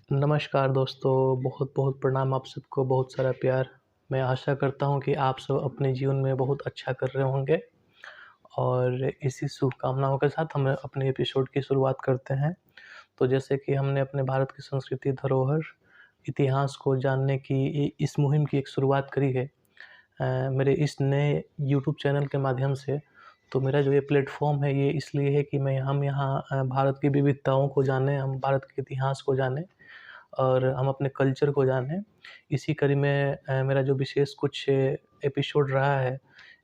नमस्कार दोस्तों, बहुत बहुत प्रणाम आप सबको, बहुत सारा प्यार। मैं आशा करता हूँ कि आप सब अपने जीवन में बहुत अच्छा कर रहे होंगे और इसी शुभकामनाओं के साथ हम अपने एपिसोड की शुरुआत करते हैं। तो जैसे कि हमने अपने भारत की संस्कृति, धरोहर, इतिहास को जानने की इस मुहिम की एक शुरुआत करी है मेरे इस नए यूट्यूब चैनल के माध्यम से। तो मेरा जो ये प्लेटफ़ॉर्म है ये इसलिए है कि हम यहाँ भारत की विविधताओं को जानें, हम भारत के इतिहास को जानें और हम अपने कल्चर को जानें। इसी कड़ी में मेरा जो विशेष कुछ एपिसोड रहा है,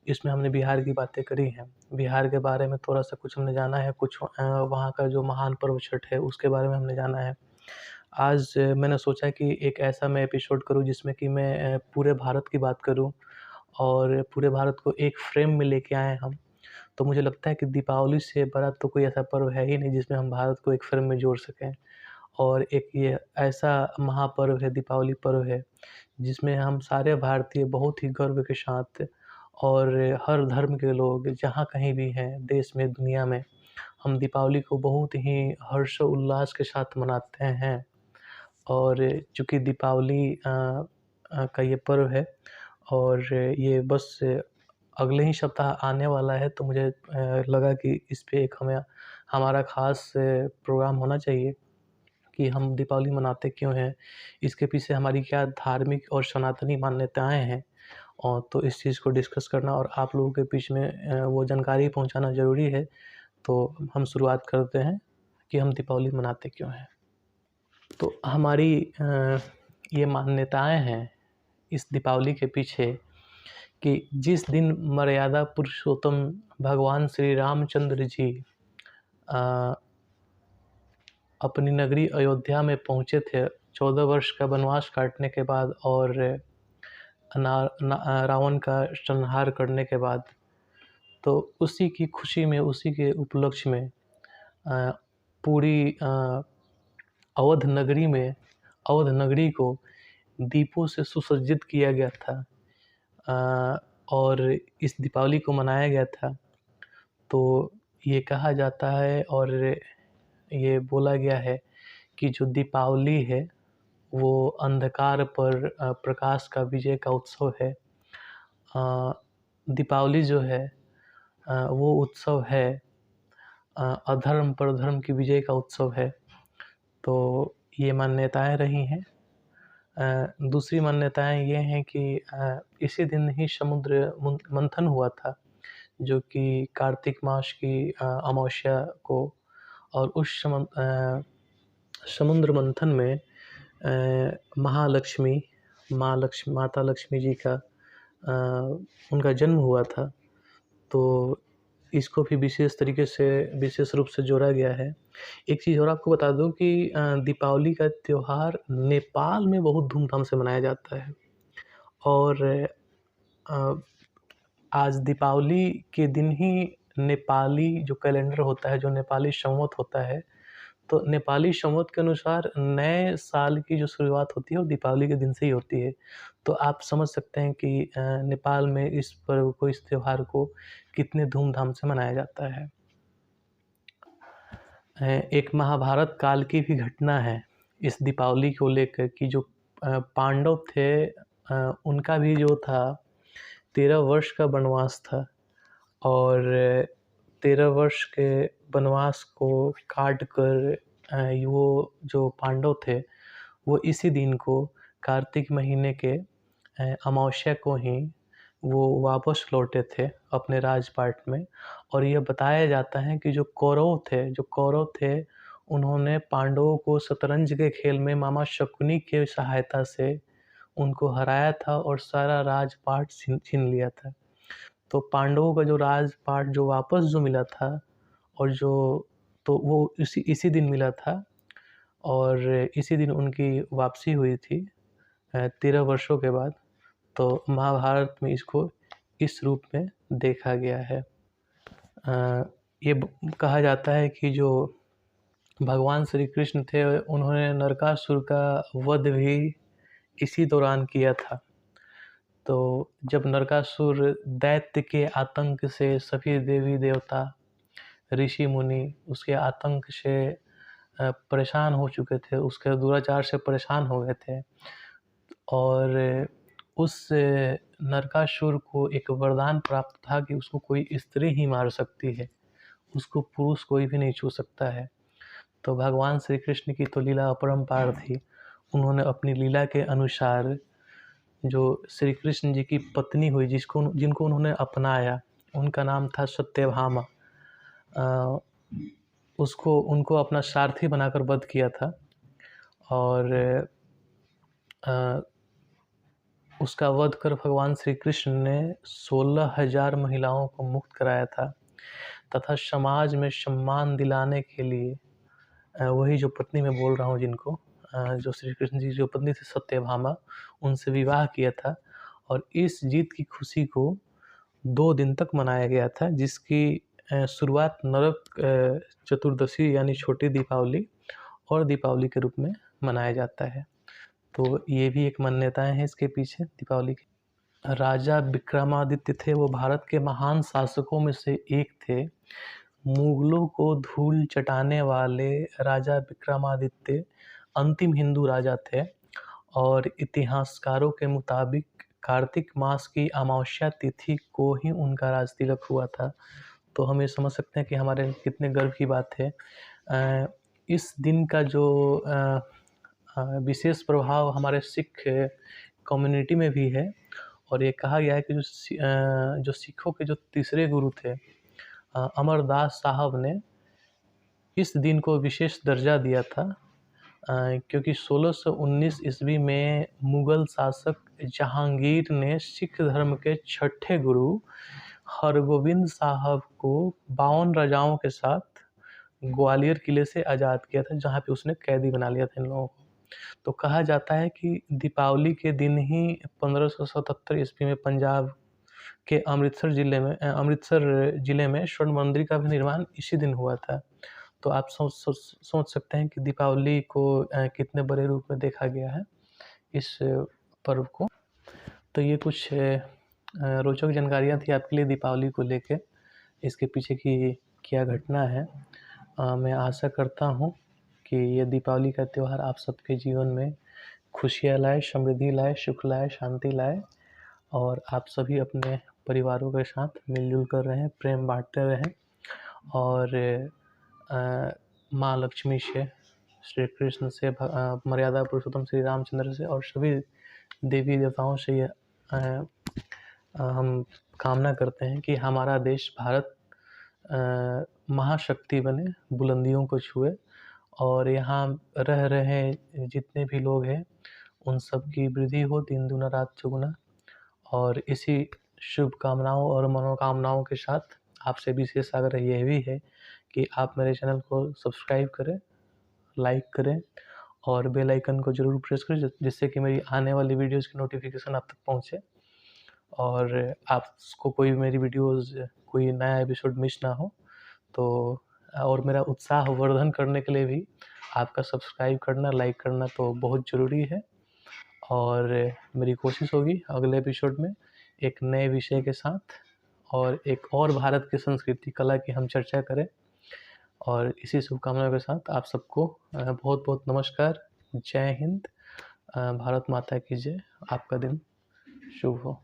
इसमें हमने बिहार की बातें करी हैं। बिहार के बारे में थोड़ा-सा कुछ हमने जाना है, कुछ वहाँ का जो महान पर्व छठ है, उसके बारे में हमने जाना है। आज मैंने सोचा कि एक ऐसा मैं एपिसोड करूँ जिसमें कि मैं पूरे भारत की बात करूँ और पूरे भारत को एक फ्रेम में लेके आएँ हम। तो मुझे लगता है कि दीपावली से बड़ा तो कोई ऐसा पर्व है ही नहीं जिसमें हम भारत को एक फ्रेम में जोड़ सकें। और एक ये ऐसा महापर्व है, दीपावली पर्व है, जिसमें हम सारे भारतीय बहुत ही गर्व के साथ और हर धर्म के लोग जहाँ कहीं भी हैं, देश में, दुनिया में, हम दीपावली को बहुत ही हर्षोल्लास के साथ मनाते हैं। और चूँकि दीपावली का ये पर्व है और ये बस अगले ही सप्ताह आने वाला है, तो मुझे लगा कि इस पे एक हमारा ख़ास प्रोग्राम होना चाहिए कि हम दीपावली मनाते क्यों हैं? इसके पीछे हमारी क्या धार्मिक और सनातनी मान्यताएँ हैं? और तो इस चीज़ को डिस्कस करना और आप लोगों के बीच में वो जानकारी पहुँचाना ज़रूरी है। तो हम शुरुआत करते हैं कि हम दीपावली मनाते क्यों हैं? तो हमारी ये मान्यताएँ हैं इस दीपावली के पीछे कि जिस दिन मर्यादा पुरुषोत्तम भगवान श्री रामचंद्र जी अ, अपनी नगरी अयोध्या में पहुँचे थे 14 वर्ष का वनवास काटने के बाद और रावण का संहार करने के बाद। तो उसी की खुशी में, उसी के उपलक्ष्य में अ, पूरी अवध नगरी को दीपों से सुसज्जित किया गया था और इस दीपावली को मनाया गया था। तो ये कहा जाता है और ये बोला गया है कि जो दीपावली है वो अंधकार पर प्रकाश का विजय का उत्सव है। दीपावली जो है वो उत्सव है अधर्म पर धर्म की विजय का उत्सव है। तो ये मान्यताएँ रही हैं। दूसरी मान्यताएँ ये हैं कि इसी दिन ही समुद्र मंथन हुआ था, जो कि कार्तिक मास की अमावस्या को। और उस समुद्र मंथन में माता लक्ष्मी जी का उनका जन्म हुआ था। तो इसको भी विशेष रूप से जोड़ा गया है। एक चीज़ और आपको बता दूँ कि दीपावली का त्योहार नेपाल में बहुत धूमधाम से मनाया जाता है और अ, आज दीपावली के दिन ही नेपाली जो कैलेंडर होता है, जो नेपाली संवत होता है, तो नेपाली संवत के अनुसार नए साल की जो शुरुआत होती है वो दीपावली के दिन से ही होती है। तो आप समझ सकते हैं कि नेपाल में इस पर्व को, इस त्योहार को कितने धूमधाम से मनाया जाता है। एक महाभारत काल की भी घटना है इस दीपावली को लेकर कि जो पांडव थे उनका भी जो था 13 वर्ष का वनवास था और 13 वर्ष के वनवास को काट कर वो जो पांडव थे वो इसी दिन को कार्तिक महीने के अमावस्या को ही वो वापस लौटे थे अपने राजपाट में। और यह बताया जाता है कि जो कौरव थे उन्होंने पांडवों को शतरंज के खेल में मामा शकुनी के सहायता से उनको हराया था और सारा राजपाट छीन लिया था। तो पांडवों का जो राजपाट जो वापस जो मिला था और जो तो वो इसी दिन मिला था और इसी दिन उनकी वापसी हुई थी 13 वर्षों के बाद। तो महाभारत में इसको इस रूप में देखा गया है। ये कहा जाता है कि जो भगवान श्री कृष्ण थे उन्होंने नरकासुर का वध भी इसी दौरान किया था। तो जब नरकासुर दैत्य के आतंक से सभी देवी देवता, ऋषि मुनि उसके आतंक से परेशान हो चुके थे, उसके दुराचार से परेशान हो गए थे। और उस नरकासुर को एक वरदान प्राप्त था कि उसको कोई स्त्री ही मार सकती है, उसको पुरुष कोई भी नहीं छू सकता है। तो भगवान श्री कृष्ण की तो लीला अपरंपार थी। उन्होंने अपनी लीला के अनुसार जो श्री कृष्ण जी की पत्नी हुई, जिनको उन्होंने अपनाया, उनका नाम था सत्यभामा। उनको अपना सारथी बनाकर वध किया था और उसका वध कर भगवान श्री कृष्ण ने 16,000 महिलाओं को मुक्त कराया था तथा समाज में सम्मान दिलाने के लिए वही जो पत्नी मैं बोल रहा हूँ जिनको जो श्री कृष्ण जी जो पत्नी थी सत्यभामा, उनसे विवाह किया था। और इस जीत की खुशी को 2 दिन तक मनाया गया था, जिसकी शुरुआत नरक चतुर्दशी यानी छोटी दीपावली और दीपावली के रूप में मनाया जाता है। तो ये भी एक मान्यताएं हैं इसके पीछे दीपावली की। राजा विक्रमादित्य थे, वो भारत के महान शासकों में से एक थे। मुगलों को धूल चटाने वाले राजा विक्रमादित्य अंतिम हिंदू राजा थे और इतिहासकारों के मुताबिक कार्तिक मास की अमावस्या तिथि को ही उनका राज तिलक हुआ था। तो हम ये समझ सकते हैं कि हमारे कितने गर्व की बात है। इस दिन का जो विशेष प्रभाव हमारे सिख कम्युनिटी में भी है और ये कहा गया है कि जो सिखों के जो तीसरे गुरु थे अमरदास साहब ने इस दिन को विशेष दर्जा दिया था क्योंकि 1619 ईस्वी में मुगल शासक जहांगीर ने सिख धर्म के छठे गुरु हरगोविंद साहब को 52 राजाओं के साथ ग्वालियर किले से आज़ाद किया था, जहाँ पे उसने कैदी बना लिया था इन लोगों को। तो कहा जाता है कि दीपावली के दिन ही 1577 ईस्वी में पंजाब के अमृतसर जिले में स्वर्ण मंदिर का भी निर्माण इसी दिन हुआ था। तो आप सोच सकते हैं कि दीपावली को कितने बड़े रूप में देखा गया है इस पर्व को। तो ये कुछ रोचक जानकारियाँ थी आपके लिए दीपावली को लेके, इसके पीछे की क्या घटना है। मैं आशा करता हूँ कि ये दीपावली का त्यौहार आप सबके जीवन में खुशियाँ लाए, समृद्धि लाए, सुख लाए, शांति लाए और आप सभी अपने परिवारों के साथ मिलजुल कर रहें, प्रेम बांटते रहें और माँ लक्ष्मी से, श्री कृष्ण से, मर्यादा पुरुषोत्तम श्री रामचंद्र से और सभी देवी देवताओं से ये हम कामना करते हैं कि हमारा देश भारत महाशक्ति बने, बुलंदियों को छुए और यहाँ रह रहे जितने भी लोग हैं उन सब की वृद्धि हो दिन दुना रात चौगुना। और इसी शुभकामनाओं और मनोकामनाओं के साथ आपसे विशेष आग्रह यह भी है कि आप मेरे चैनल को सब्सक्राइब करें, लाइक करें और बेल आइकन को ज़रूर प्रेस करें जिससे कि मेरी आने वाली वीडियोज़ की नोटिफिकेशन आप तक पहुँचे और आपको कोई मेरी वीडियोज़ कोई नया एपिसोड मिस ना हो। तो और मेरा उत्साह वर्धन करने के लिए भी आपका सब्सक्राइब करना, लाइक करना तो बहुत ज़रूरी है। और मेरी कोशिश होगी अगले एपिसोड में एक नए विषय के साथ और एक और भारत की संस्कृति कला की हम चर्चा करें। और इसी शुभकामनाओं के साथ आप सबको बहुत बहुत नमस्कार। जय हिंद, भारत माता की जय। आपका दिन शुभ हो।